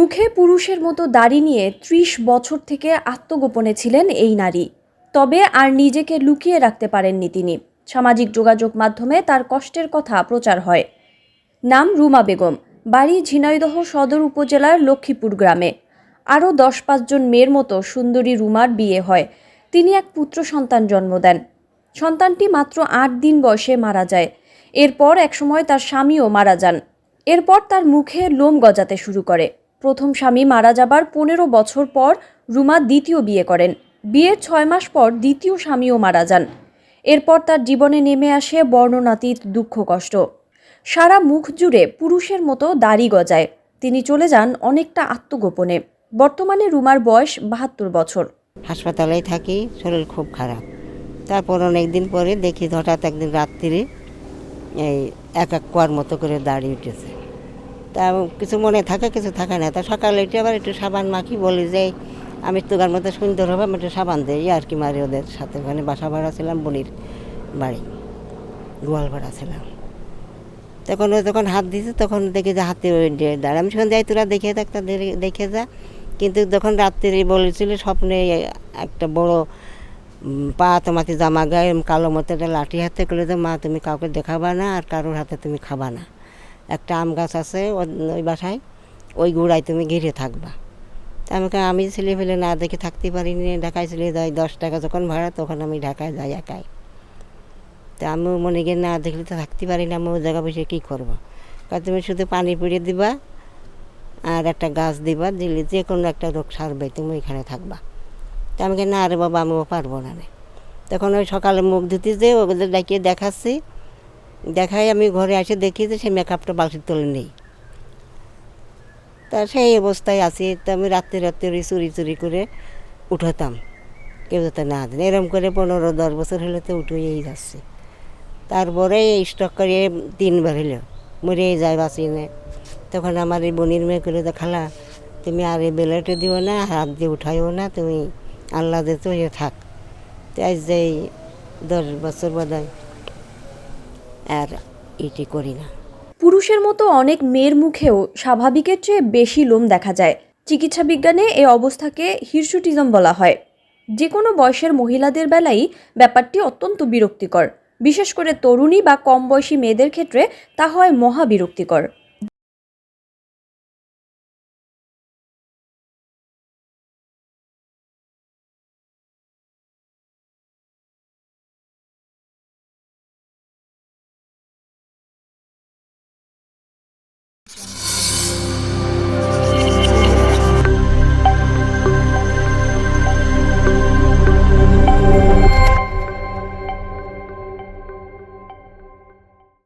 মুখে পুরুষের মতো দাড়ি নিয়ে ৩০ বছর থেকে আত্মগোপনে ছিলেন এই নারী। তবে আর নিজেকে লুকিয়ে রাখতে পারেননি তিনি। সামাজিক যোগাযোগ মাধ্যমে তার কষ্টের কথা প্রচার হয়। নাম রুমা বেগম, বাড়ি ঝিনাইদহ সদর উপজেলার লক্ষ্মীপুর গ্রামে। আরও ১০-৫ জন মেয়ের মতো সুন্দরী রুমার বিয়ে হয়। তিনি এক পুত্র সন্তান জন্ম দেন। সন্তানটি মাত্র ৮ দিন বয়সে মারা যায়। এরপর একসময় তার স্বামীও মারা যান। এরপর তার মুখে লোম গজাতে শুরু করে। প্রথম স্বামী মারা যাবার ১৫ বছর পর রুমা দ্বিতীয় বিয়ে করেন। বিয়ের ৬ মাস পর দ্বিতীয় স্বামীও মারা যান। এরপর তার জীবনে নেমে আসে বর্ণনাতীত দুঃখ কষ্ট। সারা মুখ জুড়ে পুরুষের মতো দাড়ি গজায়। তিনি চলে যান অনেকটা আত্মগোপনে। বর্তমানে রুমার বয়স ৭২ বছর। হাসপাতালেই থাকি, শরীর খুব খারাপ। তারপর অনেক দিন পরে দেখি হঠাৎ একদিন রাত্রিরে এই এক কোয়ার মতো করে দাড়ি উঠেছে। তা কিছু মনে থাকে, কিছু থাকে না। তা সকালে উঠে আবার একটু সাবান মাখি, বলি যে আমি তোগার মতো সুন্দর হবে, আমি একটু সাবান দিই আর কি মারি ওদের সাথে। ওখানে বাসা ভাড়া ছিলাম, বোনির বাড়ি গোয়ালপাড়া ছিলাম। যখন হাত দিয়েছে তখন দেখি যে হাতে দাঁড়। আমি সেখানে যাই, তোরা দেখে থাকতে দেখে যা। কিন্তু যখন রাত্রি বলেছিল স্বপ্নে একটা বড় পা তোমাতে জামা গায়ে কালো মতো একটা লাঠি হাতে করে যে মা তুমি কাউকে দেখাবা না আর কারোর হাতে তুমি খাবা না। একটা আম গাছ আছে ওই বাসায়, ওই গুড়ায় তুমি ঘিরে থাকবা। তা আমি ছেলে ফেলে না দেখে থাকতে পারিনি। ঢাকায় চলে যাই, 10 টাকা যখন ভাড়া তখন আমি ঢাকায় যাই একাই। তা আমি মনে গিয়ে না দেখলে তো থাকতে পারি না। আমি ওই জায়গা বসে কী করবো? কারণ তুমি শুধু পানি পুড়িয়ে দিবা আর একটা গাছ দিবা, দিলে যে কোনো একটা রোগ সারবে, তুমি ওইখানে থাকবা। তা আমি না রে বাবা, আমিও পারবো না। তখন ওই সকালে মুখ ধুতে যে ওদের ডাকিয়ে দেখাচ্ছি, দেখাই আমি ঘরে এসে দেখি যে সেই মেকআপটা বালতির তলে নেই। তা সেই অবস্থায় আছি। তো আমি রাত্রে চুরি করে উঠাতাম, কেউ যাতে না দেন। এরম করে 15-10 বছর হলে তো উঠেই যাচ্ছে। তারপরে স্টক করে 3 বার হলো মরেই যায়, বাঁচি না। তখন আমার এই বোনের মেয়ে করে খালা তুমি আর এই বেলাটা দিও না, হাত দিয়ে উঠাইও না, তুমি আল্লাহ দিতে থাক। তাই যে 10 বছর বোধহয় আর এটি করি না। পুরুষের মতো অনেক মেয়ের মুখেও স্বাভাবিকের চেয়ে বেশি লোম দেখা যায়। চিকিৎসা বিজ্ঞানে এই অবস্থাকে হিরসুটিজম বলা হয়। যে কোনো বয়সের মহিলাদের বেলায় ব্যাপারটি অত্যন্ত বিরক্তিকর। বিশেষ করে তরুণী বা কম বয়সী মেয়েদের ক্ষেত্রে তা হয় মহা বিরক্তিকর।